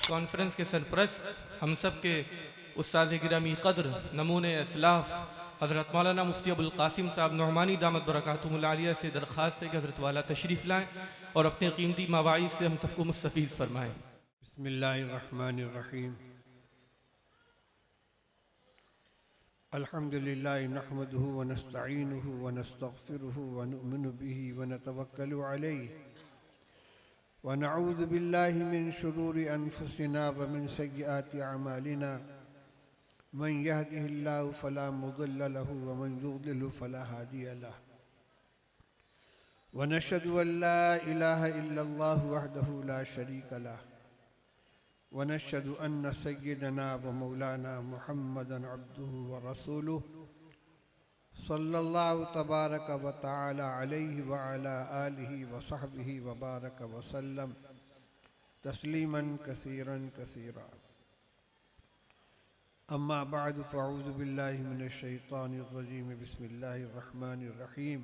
इस कॉन्फ्रेंस के सरप्रस्त हम सब के उस्ताद गिरामी क़द्र नमूने असलाफ़ हज़रत मौलाना मुफ्ती अबुल क़ासिम साहब नुअमानी दामत बरकातुहुल आलिया से दरख्वास्त है कि हज़रत वाला तशरीफ़ लाएँ और अपने कीमती मवाइज़ से हम सबको मुस्तफ़ीज़ फरमाएँ। बिस्मिल्लाहिर्रहमानिर्रहीम। अल्हम्दुलिल्लाहि नहमदुहु व नस्तईनुहु व नस्तगफिरुहु व नु'मिनु बिही व नतवक्कलु अलैहि व नऊज़ु बिल्लाहि मिन शुरूरि अनफुसिना व मिन सय्यिआति अमालिना मन यहदिहिल्लाहु फला मुदिल्ल लहु व मन युद्लिलहु फला हादिय लहु व नशहदु अन ला इलाहा इल्लल्लाहु वहदहु ला शरीका लहु व नशहदु अन्न सय्यिदना व मौलाना मुहम्मदन अब्दुहु व रसूलुहु सल्लल्लाहु तबारक व तआला अलैहि व अला आलिहि व सहबिहि व बारक व सल्लम तस्लीमन कसीरन कसीरा। अम्मा बअद फ़अऊज़ु बिल्लाहि मिनश शैतानिर रजीम। बिस्मिल्लाहिर रहमानिर रहीम।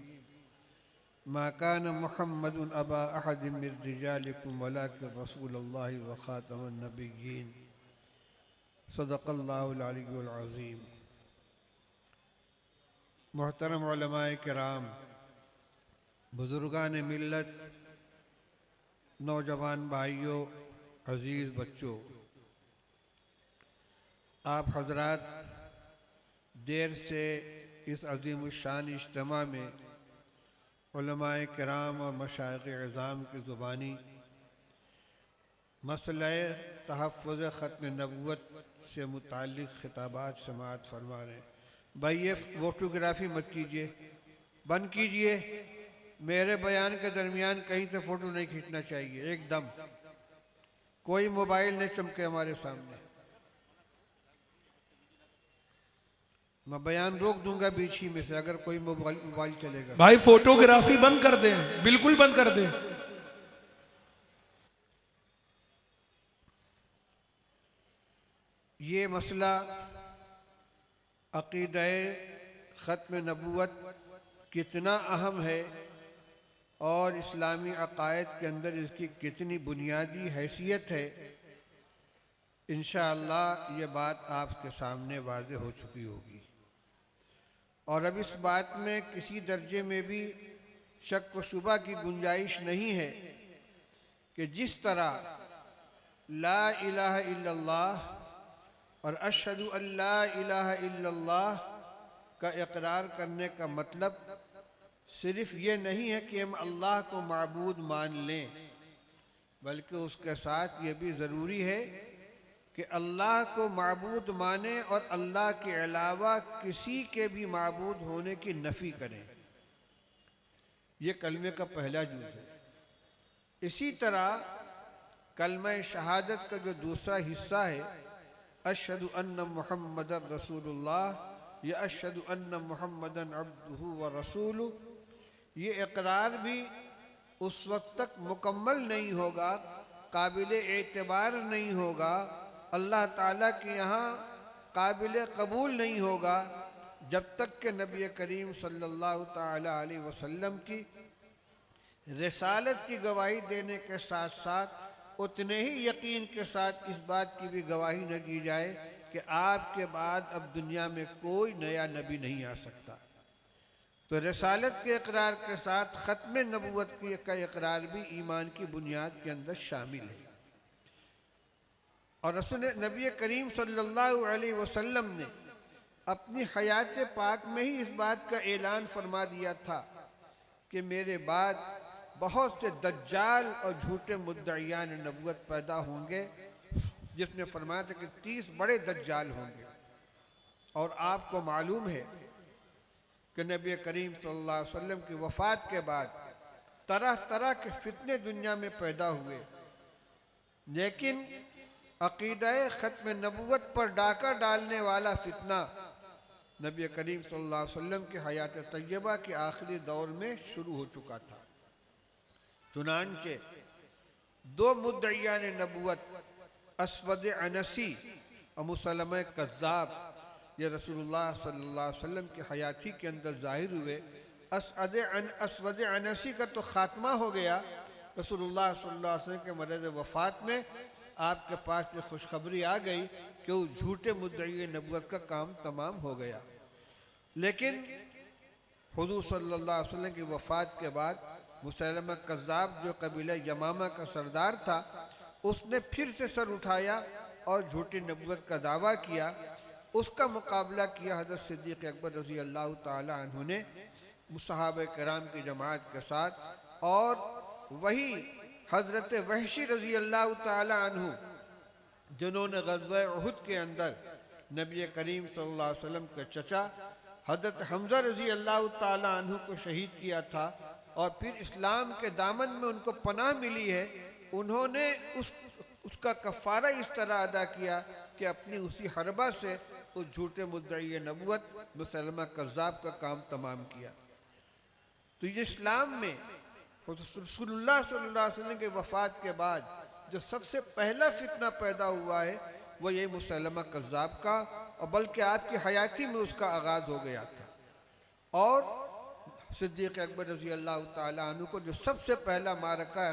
मा कान मुहम्मदुन अबा अहदिम मिर रिजालिकुम वलाकिन रसूलुल्लाहि व खातमुन नबिय्यीन। सदक़ल्लाहुल अलियुल अज़ीम। मोहतरम उलमाए किराम, बुजुर्गान मिल्लत, नौजवान भाइयों, अज़ीज़ बच्चों, आप हजरात देर से इस अज़ीमुश्शान इज्तिमा में उलमाए किराम और मशाइख़ इज़ाम की ज़ुबानी मसले तहफ़्फ़ुज़ ख़त्म नबुव्वत से मुताल्लिक़ खिताबात समाअत फरमा रहे हैं। भाई ये फ़ोटोग्राफ़ी मत कीजिए, बंद कीजिए। मेरे बयान के दरमियान कहीं से फ़ोटो नहीं खींचना चाहिए। एकदम कोई मोबाइल नहीं चमके हमारे सामने। मैं बयान रोक दूंगा बीच ही में से अगर कोई मोबाइल चलेगा। भाई फोटोग्राफी बंद कर दें, बिल्कुल बंद कर दें। ये मसला अक़ीदा-ए ख़त्म नबुव्वत कितना अहम है और इस्लामी अक़ायद के अंदर इसकी कितनी बुनियादी हैसियत है, इंशाअल्लाह ये बात आपके सामने वाज़ेह हो चुकी होगी। और अब इस बात में किसी दर्जे में भी शक व शुबा की गुंजाइश नहीं है कि जिस तरह ला इलाहा इल्लल्लाह और अशहदु अल्ला इलाहा इल्लल्लाह का इकरार करने का मतलब सिर्फ ये नहीं है कि हम अल्लाह को माबूद मान लें, बल्कि उसके साथ ये भी ज़रूरी है कि अल्लाह को माबूद माने और अल्लाह के अलावा किसी के भी माबूद होने की नफ़ी करें। ये कलमे का पहला जुज़ है। इसी तरह कलमा शहादत का जो दूसरा हिस्सा है, अशहदु अन्न मुहम्मदन रसूलुल्लाह या अशहदु अन्न मुहम्मदन अब्दुहु व रसूलुहु, ये इकरार भी उस वक्त तक मुकम्मल नहीं होगा, काबिल एतबार नहीं होगा, अल्लाह ताला के यहाँ काबिल कबूल नहीं होगा जब तक कि नबी करीम सल्लल्लाहु ताला अलैहि वसल्लम की रिसालत की गवाही देने के साथ साथ उतने ही यकीन के साथ इस बात की भी गवाही न दी जाए कि आपके बाद अब दुनिया में कोई नया नबी नहीं आ सकता। तो रिसालत के इकरार के साथ ख़त्म नबुव्वत का इकरार भी ईमान की बुनियाद के अंदर शामिल है। और रसूल नबी करीम सल्लल्लाहु अलैहि वसल्लम ने अपनी हयात पाक में ही इस बात का ऐलान फरमा दिया था कि मेरे बाद बहुत से दज्जाल और झूठे मुद्दईयान नबुव्वत पैदा होंगे, जिसने फरमाया था कि 30 बड़े दज्जाल होंगे। और आपको मालूम है कि नबी करीम सल्लल्लाहु अलैहि वसल्लम की वफ़ात के बाद तरह तरह के फितने दुनिया में पैदा हुए, लेकिन अक़ीदा-ए ख़त्म नबुव्वत पर डाका डालने वाला फितना नबी करीम सल्लल्लाहु अलैहि वसल्लम की हयात तय्यबा के आखिरी दौर में शुरू हो चुका था। चुनांचे 2 मुद्दईयान नबुव्वत अस्वद अनसी और मुसलमा कज़्ज़ाब ये रसूलुल्लाह सल्लल्लाहु अलैहि वसल्लम की हयाती के अंदर ज़ाहिर हुए। अस्वद अनसी का तो ख़ात्मा हो गया रसूलुल्लाह सल्लल्लाहु अलैहि वसल्लम के मरज़ वफ़ात में, आपके पास ये खुशखबरी आ गई कि उस झूठे मुद्दई नबूवत का काम तमाम हो गया। लेकिन हुजूर सल्लल्लाहु अलैहि वसल्लम की वफ़ात के बाद मुसैलमा कज़्ज़ाब जो कबीला यमामा का सरदार था, उसने फिर से सर उठाया और झूठी नबूवत का दावा किया। उसका मुकाबला किया हज़रत सिद्दीक़ अकबर रज़ी अल्लाह ताला अन्हु ने सहाबा किराम की जमात के साथ, और वही हज़रत वहशी रज़ी अल्लाह ताला अन्हु जिन्होंने ग़ज़वा उहुद के अंदर नबी करीम सल्लल्लाहु अलैहि वसल्लम के चचा हज़रत हमज़ा रज़ी अल्लाह ताला अन्हु को शहीद किया था और फिर इस्लाम के दामन में उनको पनाह मिली है, उन्होंने उसका कफ़ारा इस तरह अदा किया कि अपनी उसी हरबा से उस झूठे मुद्दई नबूवत मुसलमा कज़्ज़ाब का काम तमाम किया। तो ये इस्लाम में रसूलुल्लाह सल्लल्लाहु अलैहि वसल्लम के वफ़ात के बाद जो सबसे पहला फितना पैदा हुआ है वो ये मुसलमा कज़्ज़ाब का, और बल्कि आपकी हयाती में उसका आगाज़ हो गया था। और सिद्दीक़ अकबर रज़ी अल्लाह ताला अन्हु को जो सबसे पहला मारका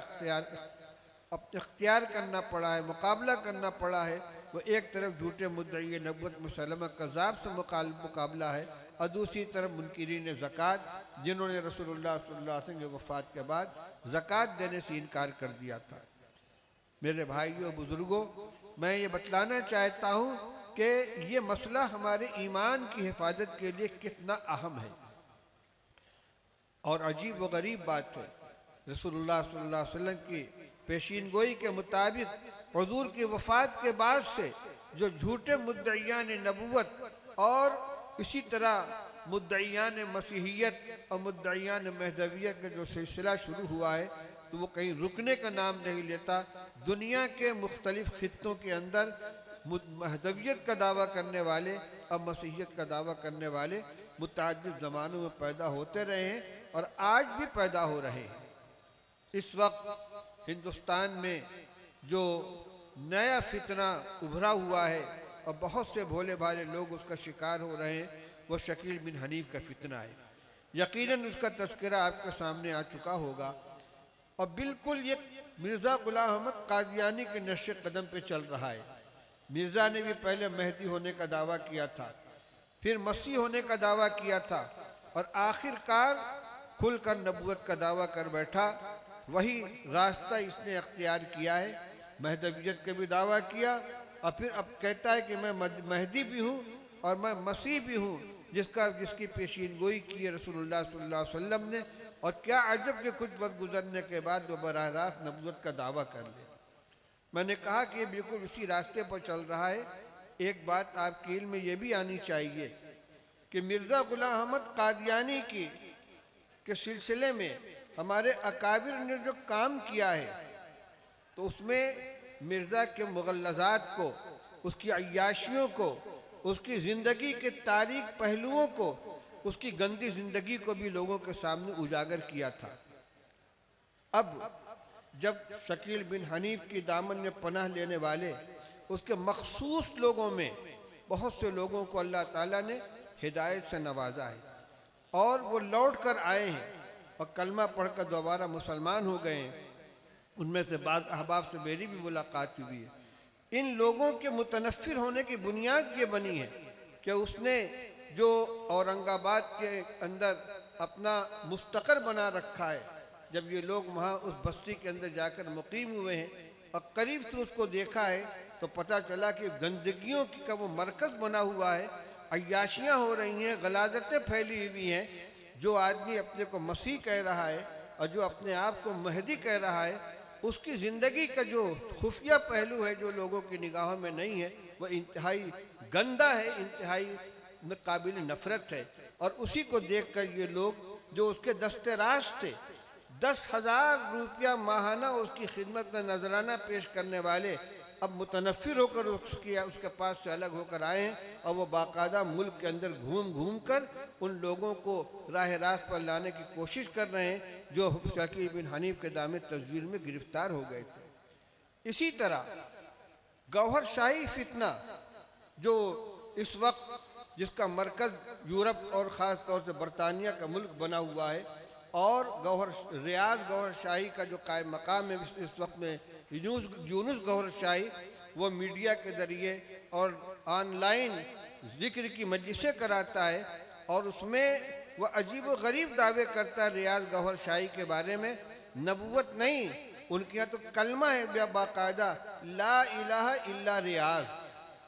इख्तियार करना पड़ा है, मुकाबला करना पड़ा है, वो एक तरफ झूठे मुद्दई नबूवत मुसलमा कज़्ज़ाब से मुकाबला है और दूसरी तरफ मुनकिरीन ज़कात जिन्होंने रसूलुल्लाह सल्लल्लाहु अलैहि वसल्लम की वफ़ात के बाद ज़कात देने से इनकार कर दिया था। मेरे भाइयों बुज़ुर्गों, मैं ये बतलाना चाहता हूँ कि ये मसला हमारे ईमान की हिफाजत के लिए कितना अहम है। और अजीब व गरीब बात है, रसूलुल्लाह सल्लल्लाहु अलैहि वसल्लम की पेशीन गोई के मुताबिक हुजूर की वफ़ात के बाद से जो झूठे मुद्दईयान नबूवत और इसी तरह मुद्दईयान मसीहियत और मुद्दईयान महदवियत का जो सिलसिला शुरू हुआ है, तो वो कहीं रुकने का नाम नहीं लेता। दुनिया के मुख्तलिफ खित्तों के अंदर महदवियत का दावा करने वाले और मसीहियत का दावा करने वाले मुतअद्दिद ज़मानों में पैदा होते रहे हैं और आज भी पैदा हो रहे हैं। इस वक्त हिंदुस्तान में जो नया फितना उभरा हुआ है और बहुत से भोले भाले लोग उसका शिकार हो रहे हैं, वो शकील बिन हनीफ का फितना है। यकीनन उसका तज़किरा आपके सामने आ चुका होगा और बिल्कुल ये मिर्ज़ा ग़ुलाम अहमद क़ादियानी के नक्शे कदम पे चल रहा है। मिर्ज़ा ने भी पहले मेहदी होने का दावा किया था, फिर मसीह होने का दावा किया था और आखिरकार खुलकर नबूवत का दावा कर बैठा। वही रास्ता इसने अख्तियार किया है, महदवियत का भी दावा किया और फिर अब कहता है कि मैं मेहदी भी हूँ और मैं मसीह भी हूँ, जिसकी पेशीन गोई की है रसूलुल्लाह सल्लल्लाहु अलैहि वसल्लम ने। और क्या अजब के कुछ वक्त गुजरने के बाद वो बराह रास्त नबूवत का दावा कर ले। मैंने कहा कि ये बिल्कुल उसी रास्ते पर चल रहा है। एक बात आपके इल्म में ये भी आनी चाहिए कि मिर्ज़ा ग़ुलाम अहमद क़ादियानी के सिलसिले में हमारे अकाबिर ने जो काम किया है, तो उसमें मिर्ज़ा के मुग़ल्लज़ात को, उसकी अय्याशियों को, उसकी ज़िंदगी के तारीक पहलुओं को, उसकी गंदी ज़िंदगी को भी लोगों के सामने उजागर किया था। अब जब शकील बिन हनीफ की दामन में पनाह लेने वाले उसके मखसूस लोगों में बहुत से लोगों को अल्लाह ताला ने हिदायत से नवाजा है और वो लौट कर आए हैं और कलमा पढ़कर दोबारा मुसलमान हो गए हैं। उनमें से बाद अहबाब से मेरी भी मुलाकात हुई है। इन लोगों के मुतनफ़िर होने की बुनियाद ये बनी है कि उसने जो औरंगाबाद के अंदर अपना मुस्तक़र बना रखा है, जब ये लोग वहाँ उस बस्ती के अंदर जाकर मुकीम हुए हैं और करीब से उसको देखा है तो पता चला कि गंदगियों का वो मरकज़ बना हुआ है, अय्याशियाँ हो रही हैं, गलाजतें फैली हुई हैं। जो आदमी अपने को मसीह कह रहा है और जो अपने आप को महदी कह रहा है, उसकी ज़िंदगी का जो खुफिया पहलू है जो लोगों की निगाहों में नहीं है, वह इंतहाई गंदा है, इंतहाई काबिल नफ़रत है। और उसी को देखकर ये लोग जो उसके दस्ते राज थे, 10,000 रुपया माहाना उसकी खिदमत में नजराना पेश करने वाले अब मुतनफ़िर होकर उसके पास से अलग होकर आए हैं और वो बाकायदा मुल्क के अंदर घूम घूम कर उन लोगों को राह रास्त पर लाने की कोशिश कर रहे हैं जो शकील बिन हनीफ के दामे तस्वीर में गिरफ्तार हो गए थे। इसी तरह गौहर शाही फितना जो इस वक्त जिसका मरकज़ यूरोप और ख़ास तौर से बरतानिया का मुल्क बना हुआ है, और रियाज गौहर शाही का जो कायम मकाम है इस वक्त में यूनुस गौहर शाही, वो मीडिया के ज़रिए और ऑनलाइन ज़िक्र की मजलिसें कराता है और उसमें वह अजीब व गरीब दावे करता है रियाज गौहर शाही के बारे में। नबूवत नहीं, उनके यहाँ तो कलमा है बाकायदा, ला इलाहा इल्ला रियाज,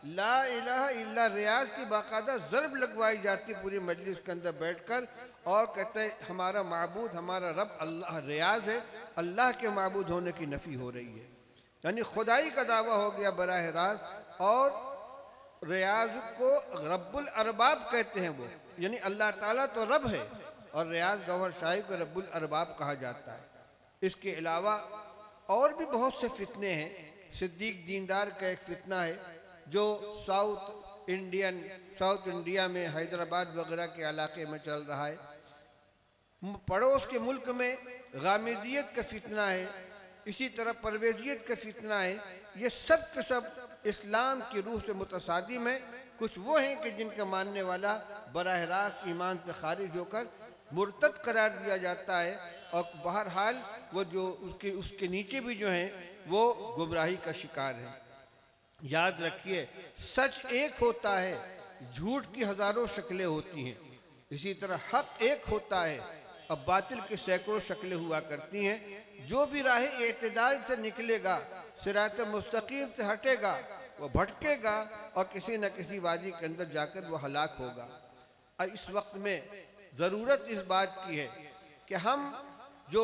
ला इलाहा इल्ला रियाज की बाकायदा ज़रब लगवाई जाती पूरी मजलिस के अंदर बैठकर, और कहते हैं हमारा माबूद हमारा रब अल्लाह रियाज है, अल्लाह के माबूद होने की नफ़ी हो रही है, यानी खुदाई का दावा हो गया बराह रास्त। और रियाज को रब्बुल अरबाब कहते हैं वो, यानी अल्लाह ताला तो रब है और रियाज गौहर शाही को रब्बुल अरबाब कहा जाता है। इसके अलावा और भी बहुत से फितने हैं। सिद्दीक दीनदार का एक फितना है जो साउथ इंडिया में हैदराबाद वगैरह के इलाके में चल रहा है। पड़ोस के मुल्क में गामिदियत का फितना है, इसी तरह परवेजियत का फितना है। ये सब के सब इस्लाम की रूह से मुतसादिम है। कुछ वो हैं कि जिनका मानने वाला बराह रास्त ईमान से खारिज होकर मुर्तद करार दिया जाता है, और बहरहाल वो जो उसके नीचे भी जो हैं वो गुमराही का शिकार है। याद रखिए, सच एक होता है, झूठ की हजारों शक्लें होती हैं। इसी तरह हक एक होता है, अब बातिल की सैकड़ों शक्लें हुआ करती हैं। जो भी राह एतदाल से निकलेगा, सिरात मुस्तकीम से हटेगा, वो भटकेगा और किसी न किसी वादी के अंदर जाकर वो हलाक होगा। और इस वक्त में ज़रूरत इस बात की है कि हम जो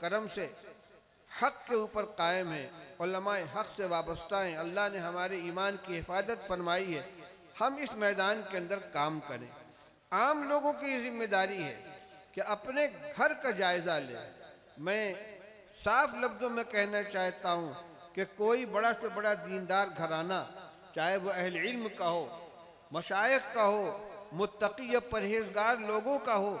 करम से हक़ के ऊपर कायम हैं, उलमाए हक़ से वाबस्ता हैं, अल्लाह ने हमारे ईमान की हिफाजत फरमाई है, हम इस मैदान के अंदर काम करें। आम लोगों की जिम्मेदारी है कि अपने घर का जायज़ा लें। मैं साफ लफ्ज़ों में कहना चाहता हूँ कि कोई बड़ा से बड़ा दीनदार घराना, चाहे वो अहल इल्म का हो, मशाइख का हो, मुत्तकी या परहेजगार लोगों का हो,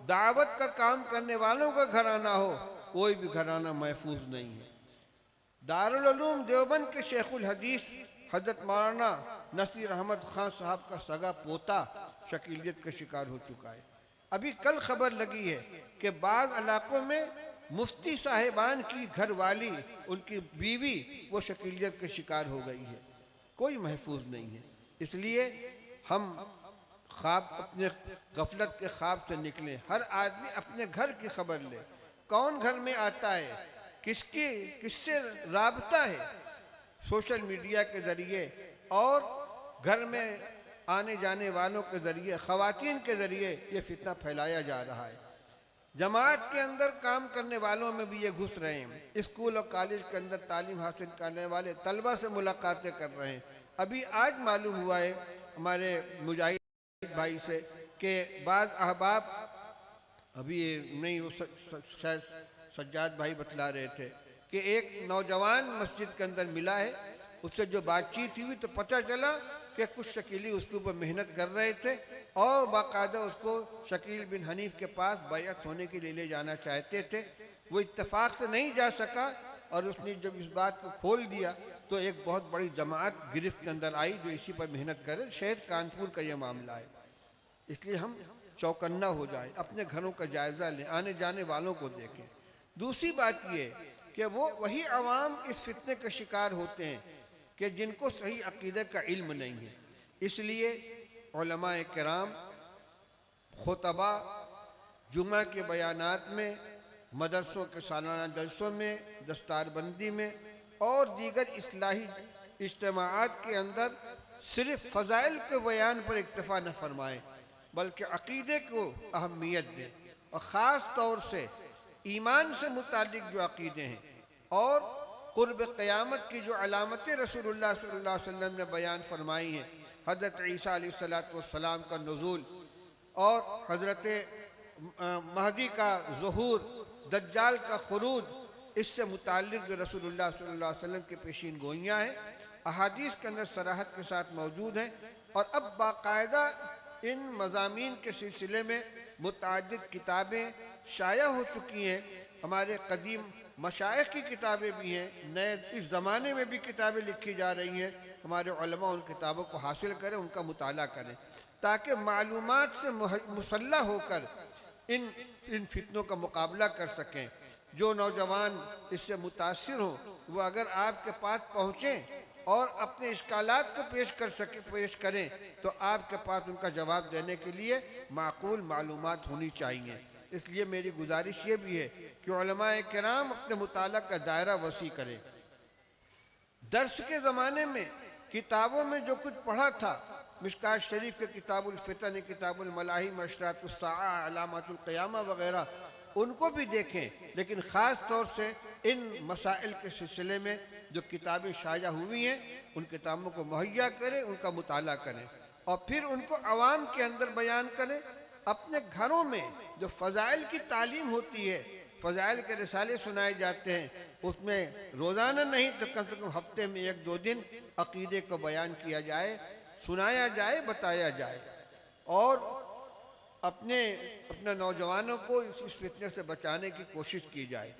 दावत का काम करने वालों का घराना हो, कोई भी घराना महफूज नहीं है। दारुल उलूम देवबंद के शेखुल हदीस हजरत मौलाना नसीर अहमद खान साहब का सगा पोता शकीलियत का शिकार हो चुका है। अभी कल खबर लगी है कि बाज़ इलाकों में मुफ्ती साहिबान की घरवाली, उनकी बीवी, वो शकीलियत के शिकार हो गई है। कोई महफूज नहीं है। इसलिए हम ख्वाब, अपने गफलत के ख्वाब से निकलें। हर आदमी अपने घर की खबर ले, कौन घर में आता है, किससे राबता है, सोशल मीडिया के ज़रिए और घर में आने जाने वालों के ज़रिए, ख़वातीन के ज़रिए ये फितना फैलाया जा रहा है। जमात के अंदर काम करने वालों में भी ये घुस रहे हैं। स्कूल और कॉलेज के अंदर तालीम हासिल करने वाले तलबा से मुलाकातें कर रहे हैं। अभी आज मालूम हुआ है हमारे मुजाहिद भाई से कि बाज़ अहबाब, अभी नहीं वो शायद सज्जाद भाई बतला रहे थे कि एक नौजवान मस्जिद के अंदर मिला है, उससे जो बातचीत हुई तो पता चला कि कुछ शकीली उसके ऊपर मेहनत कर रहे थे और बाकायदा उसको शकील बिन हनीफ के पास बैअत होने के लिए ले जाना चाहते थे। वो इत्तेफाक से नहीं जा सका और उसने जब इस बात को खोल दिया तो एक बहुत बड़ी जमात गिरफ्त के अंदर आई जो इसी पर मेहनत करे। शायद कानपुर का यह मामला है। इसलिए हम चौकन्ना हो जाएं, अपने घरों का जायज़ा लें, आने जाने वालों को देखें। दूसरी बात ये कि वो वही अवाम इस फितने के शिकार होते हैं कि जिनको सही अकीदे का इल्म नहीं है। इसलिए उलमाए किराम खुतबा जुमा के बयानात में, मदरसों के सालाना जलसों में, दस्तारबंदी में और दीगर इस्लाही इज्तिमाआत के अंदर सिर्फ फ़ज़ाइल के बयान पर इक्तफ़ा न फरमाएँ बल्कि अकीदे को अहमियत दें और ख़ास तौर से ईमान से मुतालिक जो अकीदे हैं और क़ुर्ब क़यामत की जो अलामतें रसूलुल्लाह सल्लल्लाहु अलैहि वसल्लम ने बयान फरमाई हैं, हज़रत ईसा अलैहिस्सलाम का नुज़ूल और हज़रत महदी का ज़ुहूर, दज्जाल का खुरूज, इससे मुताल्लिक़ जो रसूलुल्लाह सल्लल्लाहु अलैहि वसल्लम की पेशीन गोइयाँ हैं, अहादीस के अंदर सराहत के साथ मौजूद हैं। और अब बाकायदा इन मज़ामीन के सिलसिले में मुतअद्दिद किताबें शाया हो चुकी हैं। हमारे कदीम मशाइख की किताबें भी हैं, नए इस ज़माने में भी किताबें लिखी जा रही हैं। हमारे उलमा उन किताबों को हासिल करें, उनका मुताला करें ताकि मालूमात से मुसल्ला होकर इन इन फितनों का मुकाबला कर सकें। जो नौजवान इससे मुतासिर हों वो अगर आपके पास पहुँचें और अपने इश्कालात को पेश करें तो आपके पास उनका जवाब देने के लिए माकूल मालूमात होनी चाहिए। इसलिए मेरी गुजारिश ये भी है कि उलमाए किराम अपने मुताला का दायरा वसी करें। दर्स के ज़माने में किताबों में जो कुछ पढ़ा था, मिशकात शरीफ के किताबुल फितन, किताबुल मलाही, अशरातुस साआ, अलामातुल क़यामा वगैरह, उनको भी देखें, लेकिन ख़ास तौर से इन मसाइल के सिलसिले में जो किताबें शाया हुई हैं उन किताबों को मुहैया करें, उनका मुताला करें और फिर उनको आवाम के अंदर बयान करें। अपने घरों में जो फ़ज़ाइल की तालीम होती है, फ़ज़ाइल के रिसाले सुनाए जाते हैं, उसमें रोज़ाना नहीं तो कम से कम हफ्ते में 1-2 दिन अक़ीदे को बयान किया जाए, सुनाया जाए, बताया जाए और अपने नौजवानों को इस फितने से बचाने की कोशिश की जाए।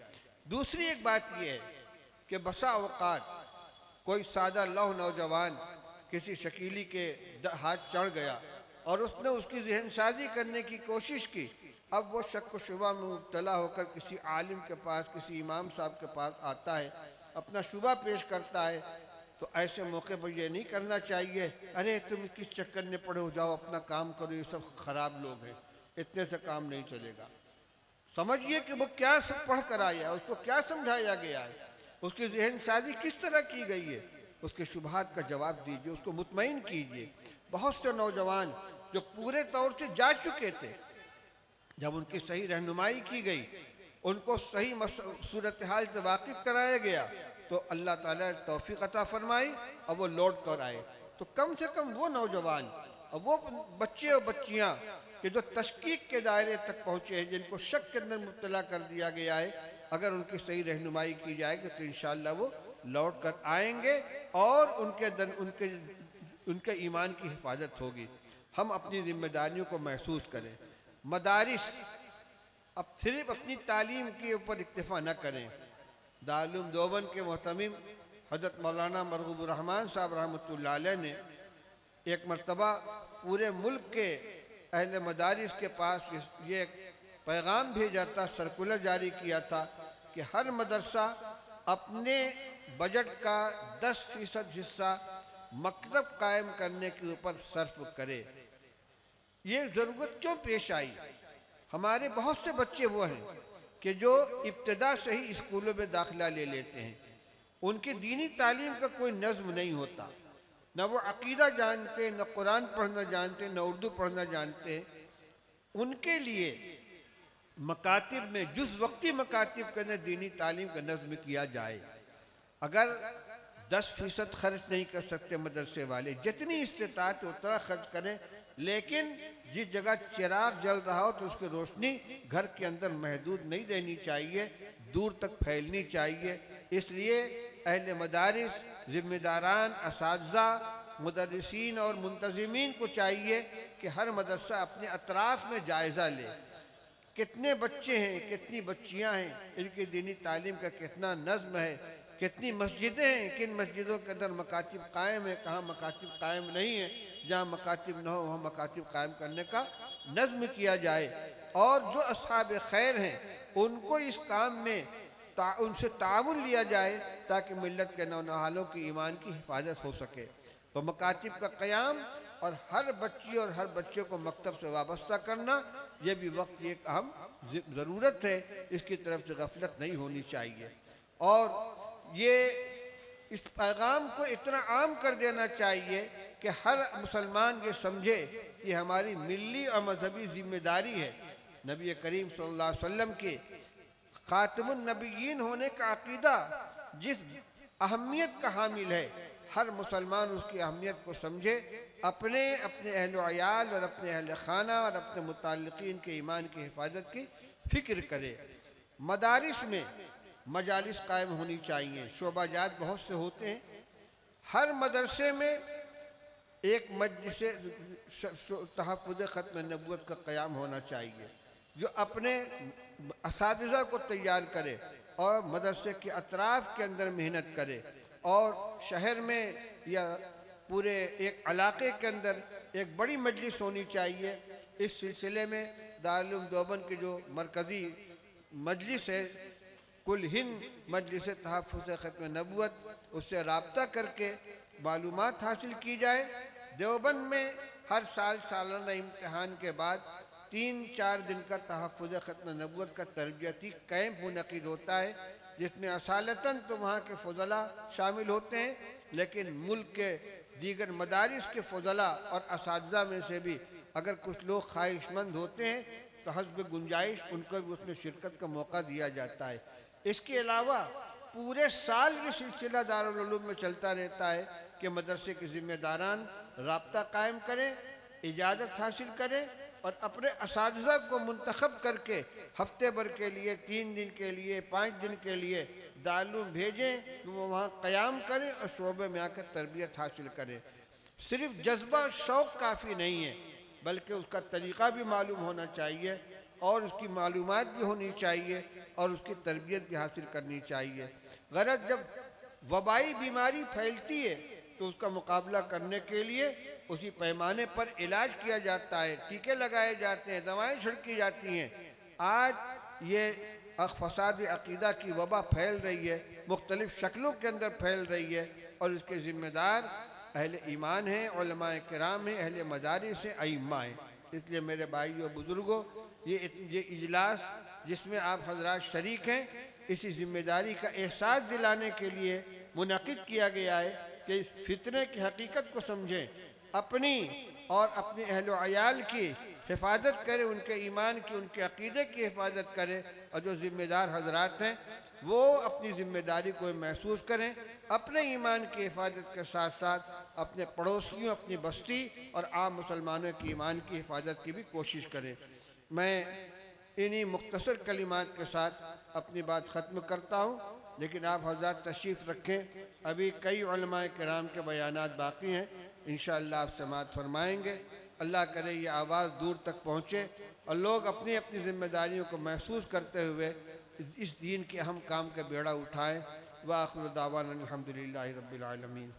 दूसरी एक बात यह है कि बसा औक़ात कोई सादा लौह नौजवान किसी शकीली के हाथ चढ़ गया और उसने उसकी जहनसाजी करने की कोशिश की। अब वो शक व शुबा में मुब्तला होकर किसी आलिम के पास, किसी इमाम साहब के पास आता है, अपना शुबा पेश करता है, तो ऐसे मौके पर ये नहीं करना चाहिए, अरे तुम किस चक्कर में पड़े हो, जाओ अपना काम करो, ये सब ख़राब लोग हैं, इतने से काम नहीं चलेगा। समझिए कि वो क्या सब पढ़ कर आया, उसको क्या समझाया गया है, उसकी जहन साजी किस तरह की गई है, उसके शुबहात का जवाब दीजिए, उसको मुतमईन कीजिए। बहुत से नौजवान जो पूरे तौर से जा चुके थे, जब उनकी सही रहनुमाई की गई, उनको सही सूरत हाल से वाकिफ कराया गया, तो अल्लाह ताला ने तौफीक अता फरमाई और वो लौट कर आए। तो कम से कम वो नौजवान और वो बच्चे और बच्चियाँ कि जो तशकीक के दायरे तक पहुँचे हैं, जिनको शक के अंदर मुब्तला कर दिया गया है, अगर उनकी सही रहनुमाई की जाएगी तो इंशाअल्लाह वो लौट कर आएंगे और उनके ईमान की हिफाजत होगी। हम अपनी जिम्मेदारियों को महसूस करें। मदारिस अब सिर्फ अपनी तालीम के ऊपर इक्तफा न करें। दारुल देवबंद के मोहतमिम हज़रत मौलाना मरगूबुर रहमान साहब रहमतुल्लाह अलैह ने एक मरतबा पूरे मुल्क के अहले मदारिस के पास ये पैगाम भेजा था, सर्कुलर जारी किया था कि हर मदरसा अपने बजट का 10% हिस्सा मकतब कायम करने के ऊपर सर्फ करे। ये ज़रूरत क्यों पेश आई? हमारे बहुत से बच्चे वो हैं कि जो इब्तिदा से ही स्कूलों में दाखिला ले लेते हैं, उनकी दीनी तालीम का कोई नज़्म नहीं होता, न वो अक़ीदा जानते, न कुरान पढ़ना जानते, न उर्दू पढ़ना जानते। उनके लिए मकातिब में जुज़ वक्ती मकातिब के अंदर दीनी तालीम का नज़्म किया जाए। अगर 10% खर्च नहीं कर सकते मदरसे वाले, जितनी इस्तिताअत उतना खर्च करें, लेकिन जिस जगह चिराग जल रहा हो तो उसकी रोशनी घर के अंदर महदूद नहीं रहनी चाहिए, दूर तक फैलनी चाहिए। इसलिए अहले मदारिस, ज़िम्मेदारान, असातिज़ा, मुदर्रिसीन और मुंतज़िमीन को चाहिए कि हर मदरसा अपने अतराफ़ में जायज़ा ले, कितने बच्चे हैं, कितनी बच्चियां हैं, इनकी दीनी तालीम का कितना नज़्म है, कितनी मस्जिदें हैं, किन मस्जिदों के अंदर मकातिब कायम है, कहाँ मकातिब कायम नहीं है। जहाँ मकातिब न हो वहाँ मकातिब कायम करने का नज़्म किया जाए और जो अस्हाब खैर हैं उनको इस काम में उनसे ताउन लिया जाए ताकि मिल्लत के नौनहालों की ईमान की हिफाजत हो सके। तो मकातिब का क़याम और हर बच्ची और हर बच्चे को मकतब से वाबस्ता करना, यह भी वक्त एक अहम ज़रूरत है, इसकी तरफ से गफलत नहीं होनी चाहिए। और ये इस पैगाम को इतना आम कर देना चाहिए कि हर मुसलमान ये समझे कि हमारी मिल्ली और मजहबी ज़िम्मेदारी है। नबी करीम सल्लल्लाहु अलैहि वसल्लम के ख़ातमुन नबिय्यीन होने का अक़ीदा जिस अहमियत का हामिल है, हर मुसलमान उसकी अहमियत को समझे, अपने अहल अयाल और अपने अहल खाना और अपने मुताल्लिक़ीन के ईमान की हिफाजत की फ़िक्र करे। मदारिस में मजालिस कायम होनी चाहिए। शोबाजात बहुत से होते हैं, हर मदरसे में एक मजलिस तहफ़्फ़ुज़ ख़त्म नबूवत का क़याम होना चाहिए जो अपने असातिज़ा को तैयार करे और मदरसे के अतराफ़ के अंदर मेहनत करे और शहर में या पूरे एक इलाके के अंदर एक बड़ी मजलिस होनी चाहिए। इस सिलसिले में दारुल उलूम देवबंद की जो मरकज़ी मजलिस है कुल हिंद मजलिस तहफ़्फ़ुज़ ख़त्म नबूवत, उससे रब्ता करके मालूमात हासिल की जाए। देवबंद में हर साल सालाना इम्तिहान के बाद 3-4 दिन का तहफ़्फ़ुज़ ख़त्म नबूवत का तरबियती कैंप मुनक़िद होता है, जिसमें असालतन तो वहाँ के फ़ुज़ला शामिल होते हैं, लेकिन मुल्क के दीगर मदारिस के फ़ुज़ला और असातिज़ा में से भी अगर कुछ लोग ख्वाहिशमंद होते हैं तो हस्ब गुंजाइश उनको भी उसमें शिरकत का मौका दिया जाता है। इसके अलावा पूरे साल ये सिलसिला दारुल उलूम में चलता रहता है कि मदरसे के ज़िम्मेदारान राब्ता कायम करें, इजाज़त हासिल करें और अपने असातिज़ा को मुंतखब करके हफ्ते भर के लिए, 3 दिन के लिए, 5 दिन के लिए दारुल उलूम भेजें तो वो वहाँ क़याम करें और शोबे में आकर तरबियत हासिल करें। सिर्फ जज्बा और शौक़ काफ़ी नहीं है, बल्कि उसका तरीक़ा भी मालूम होना चाहिए और उसकी मालूमात भी होनी चाहिए और उसकी तरबियत भी हासिल करनी चाहिए। गरज जब वबाई बीमारी फैलती है तो उसका मुकाबला करने के लिए उसी पैमाने पर इलाज किया जाता है, टीके लगाए जाते हैं, दवाएं छिड़की जाती हैं। आज ये फसाद अक़ीदा की वबा फैल रही है, मुख्तलिफ़ शक्लों के अंदर फैल रही है और इसके ज़िम्मेदार अहले ईमान हैं, उलमाए किराम हैं, अहले मदारिस हैं, अइम्मा हैं। इसलिए मेरे भाइयों बुज़ुर्गों, ये इजलास जिसमें आप हजरात शरीक हैं, इसी ज़िम्मेदारी का एहसास दिलाने के लिए मुनक़िद किया गया है कि इस फितने की हकीकत को समझें, अपनी और अपने अहल व अयाल की हिफाजत करें, उनके ईमान की, उनके अक़ीदे की हिफाजत करें और जो ज़िम्मेदार हजरात हैं वो अपनी ज़िम्मेदारी को महसूस करें, अपने ईमान की हिफाजत के साथ साथ अपने पड़ोसियों, अपनी बस्ती और आम मुसलमानों की ईमान की हिफाजत की भी कोशिश करें। मैं इन्हीं मुख्तसर कलिमात के साथ अपनी बात ख़त्म करता हूँ, लेकिन आप हज़रात तशरीफ़ रखें, अभी कई उलमाए किराम के बयानात बाकी हैं, इंशाअल्लाह आप समाअत फरमाएँगे। अल्लाह करे ये आवाज़ दूर तक पहुँचे और लोग अपनी अपनी ज़िम्मेदारियों को महसूस करते हुए इस दीन के अहम काम का बेड़ा उठाएँ। व आखिर दावाना अल्हम्दुलिल्लाहि रब्बिल आलमीन।